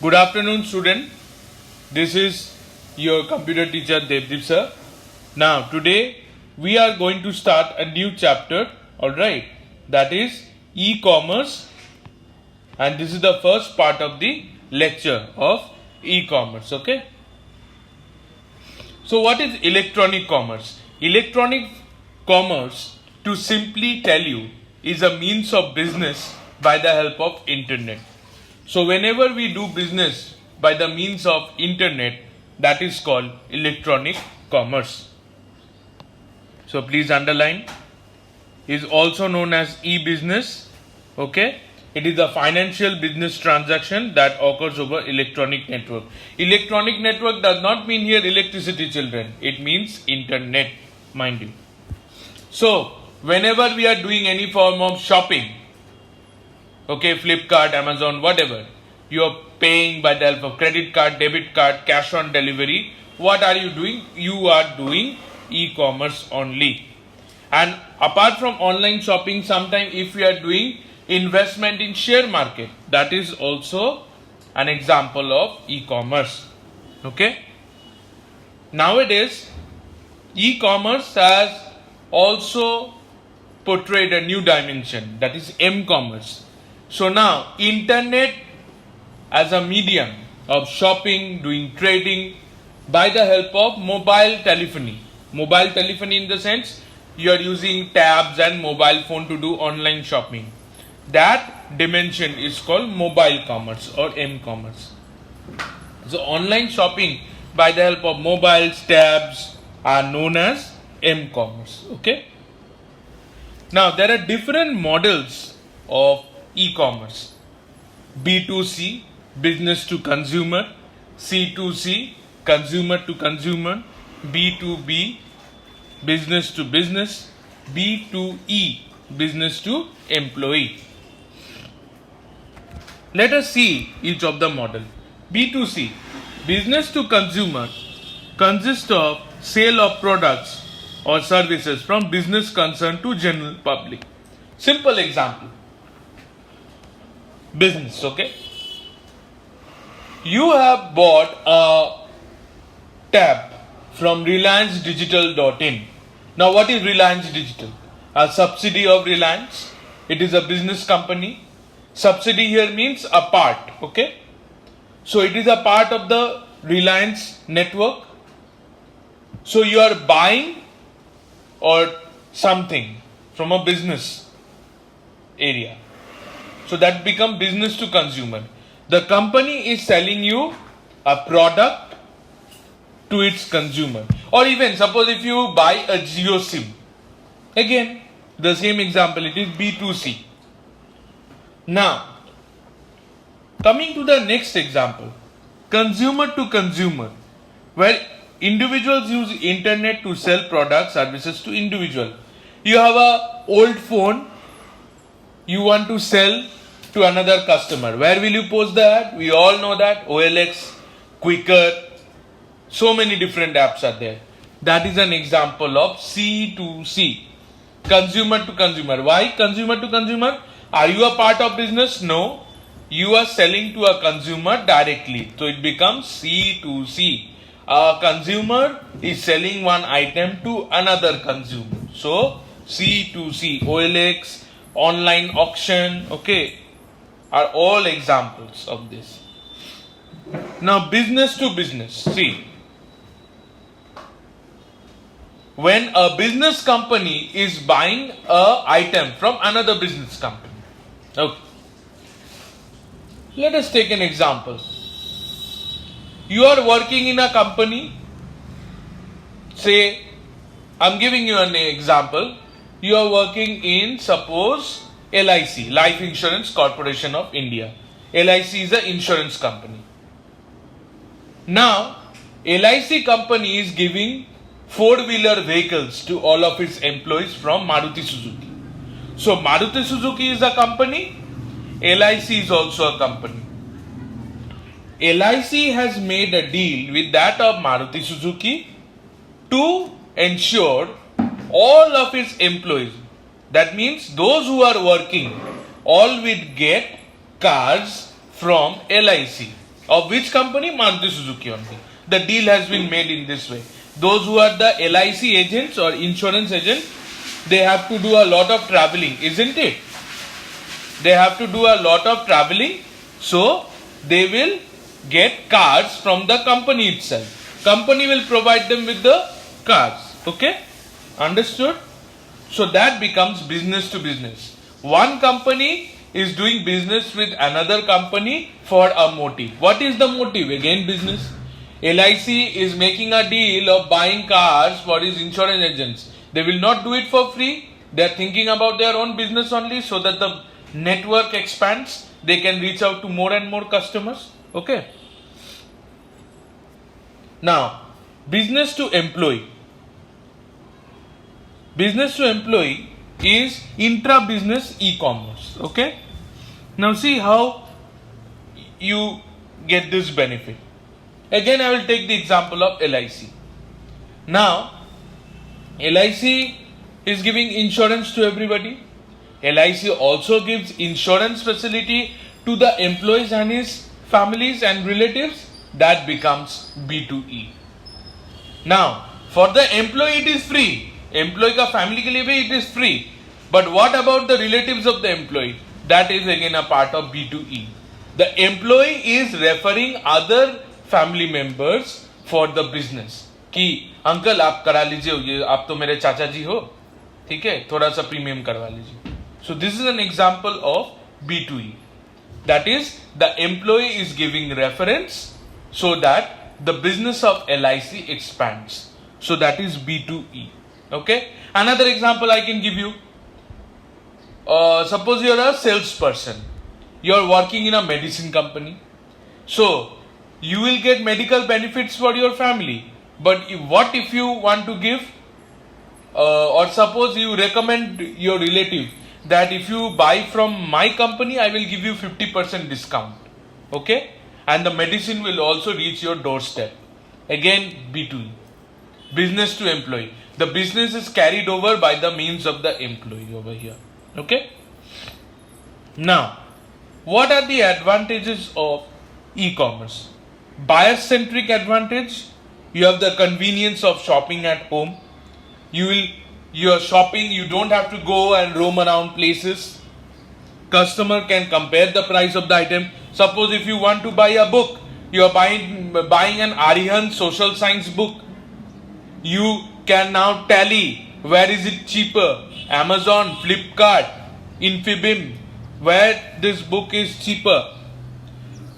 Good afternoon, student. This is your computer teacher Devdeep sir. Now, today we are going to start a new chapter, alright, that is e-commerce, and this is the first part of the lecture of e-commerce, okay. So, what is electronic commerce? Electronic commerce, to simply tell you, is a means of business by the help of internet. So, whenever we do business by the means of internet, that is called electronic commerce. So, please underline, is also known as e-business, okay. It is a financial business transaction that occurs over electronic network. Electronic network does not mean here electricity, children. It means internet, mind you. So, whenever we are doing any form of shopping, okay, Flipkart, Amazon, whatever, you are paying by the help of credit card, debit card, cash on delivery. What are you doing? You are doing e-commerce only. And apart from online shopping, sometimes if we are doing investment in share market, that is also an example of e-commerce, okay. Nowadays, e-commerce has also portrayed a new dimension, that is m-commerce. So now, internet as a medium of shopping, doing trading by the help of mobile telephony. Mobile telephony in the sense, you are using tabs and mobile phone to do online shopping. That dimension is called mobile commerce or m-commerce. So online shopping by the help of mobiles, tabs are known as m-commerce, okay. Now there are different models of e-commerce: B2C, business to consumer; C2C, consumer to consumer; B2B, business to business; B2E, business to employee. Let us see each of the model. B2C, business to consumer, consists of sale of products or services from business concern to general public. Simple example. Business, okay. You have bought a tab from RelianceDigital.in. Now, what is Reliance Digital? A subsidiary of Reliance. It is a business company. Subsidy here means a part, okay. So, it is a part of the Reliance network. So, you are buying or something from a business area. So, that become business to consumer. The company is selling you a product to its consumer. Or even suppose if you buy a Jio SIM. Again, the same example, it is B2C. Now, coming to the next example, consumer to consumer, where individuals use internet to sell products, services to individual. You have a old phone, you want to sell to another customer. Where will you post the ad? We all know that OLX, Quicker, so many different apps are there. That is an example of C2C, consumer to consumer. Why consumer to consumer? Are you a part of business? No. You are selling to a consumer directly. So it becomes C2C. A consumer is selling one item to another consumer. So C2C, OLX, online auction, okay, are all examples of this. Now business to business. See, when a business company is buying a item from another business company. Okay. Let us take an example. You are working in a company. Say, I'm giving you an example. You are working in, suppose, LIC, Life Insurance Corporation of India. LIC is an insurance company. Now, LIC company is giving four-wheeler vehicles to all of its employees from Maruti Suzuki. So, Maruti Suzuki is a company, LIC is also a company. LIC has made a deal with that of Maruti Suzuki to ensure all of its employees, that means those who are working, all will get cars from LIC. Of which company? Maruti Suzuki only. The deal has been made in this way. Those who are the LIC agents or insurance agents, they have to do a lot of traveling, isn't it? They have to do a lot of traveling, so they will get cars from the company itself. Company will provide them with the cars. Okay? Understood? So that becomes business to business. One company is doing business with another company for a motive. What is the motive? Again, business. LIC is making a deal of buying cars for his insurance agents. They will not do it for free. They are thinking about their own business only, so that the network expands. They can reach out to more and more customers. Okay. Now, business to employee. Business to employee is intra-business e-commerce. Okay. Now see how you get this benefit. Again, I will take the example of LIC. Now, LIC is giving insurance to everybody. LIC also gives insurance facility to the employees and his families and relatives. That becomes B2E. Now, for the employee it is free. Employee का family के लिए भी it is free. But what about the relatives of the employee? That is again a part of B2E. The employee is referring other family members for the business. कि uncle आप करा लीजिए, ये आप तो मेरे चाचा जी हो, ठीक है, थोड़ा सा प्रीमियम करवा लीजिए. So this is an example of B2E. That is, the employee is giving reference so that the business of LIC expands. So that is B2E. Okay. Another example I can give you. Suppose you are a salesperson. You are working in a medicine company. So you will get medical benefits for your family. But what if you want to give, or suppose you recommend your relative that if you buy from my company, I will give you 50% discount. Okay. And the medicine will also reach your doorstep. Again, B2E. Business to employee. The business is carried over by the means of the employee over here. Okay. Now, what are the advantages of e-commerce? Buyer-centric advantage. You have the convenience of shopping at home. You are shopping, you don't have to go and roam around places. Customer can compare the price of the item. Suppose if you want to buy a book, you are buying an Arihant social science book. You can now tally where is it cheaper. Amazon, Flipkart, Infibim, where this book is cheaper.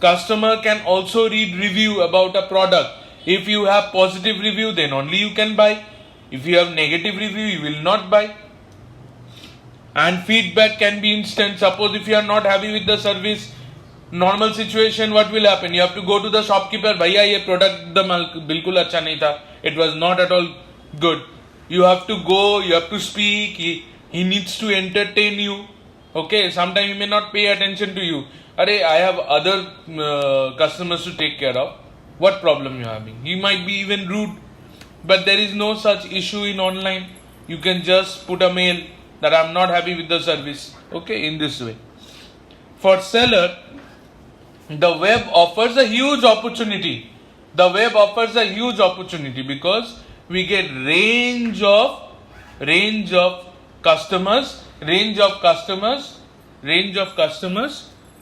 Customer can also read review about a product. If you have positive review, then only you can buy. If you have negative review, you will not buy. And feedback can be instant. Suppose if you are not happy with the service, normal situation, what will happen? You have to go to the shopkeeper. Bhaiya, ye product bilkul acha nahi tha. It was not at all good. You have to go, you have to speak. He needs to entertain you. Okay, sometimes he may not pay attention to you. Are, I have other customers to take care of. What problem you are having? He might be even rude. But there is no such issue in online. You can just put a mail that I am not happy with the service. Okay, in this way. For seller, the web offers a huge opportunity. The web offers a huge opportunity because we get range of customers,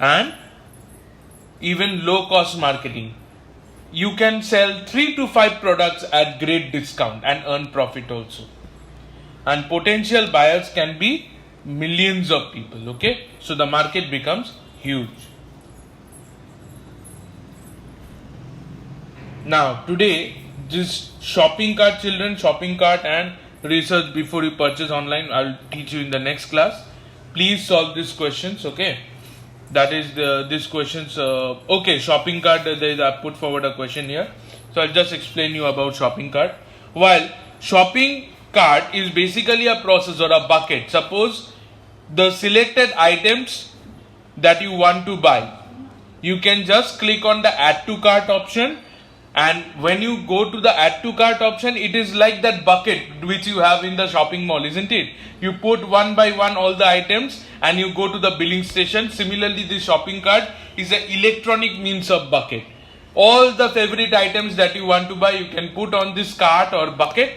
and even low cost marketing. You can sell 3 to 5 products at great discount and earn profit also. And potential buyers can be millions of people. Okay, so the market becomes huge. Now today, this shopping cart and research before you purchase online, I'll teach you in the next class. Please solve these questions. Okay, that is these questions. Okay, shopping cart, I put forward a question here. So I'll just explain you about shopping cart. While shopping cart is basically a process or a bucket. Suppose the selected items that you want to buy, you can just click on the add to cart option, and when you go to the add to cart option, it is like that bucket which you have in the shopping mall, isn't it? You put one by one all the items and you go to the billing station. Similarly, the shopping cart is an electronic means of bucket. all the favorite items that you want to buy, you can put on this cart or bucket,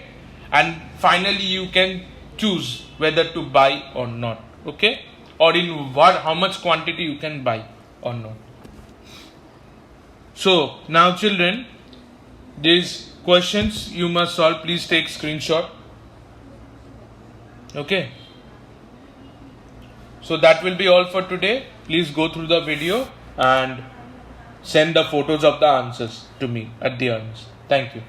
and finally you can choose whether to buy or not. Okay, or in how much quantity you can buy or not. So now children, these questions you must solve. Please take screenshot. Okay, so that will be all for today. Please go through the video and send the photos of the answers to me at the end. Thank you.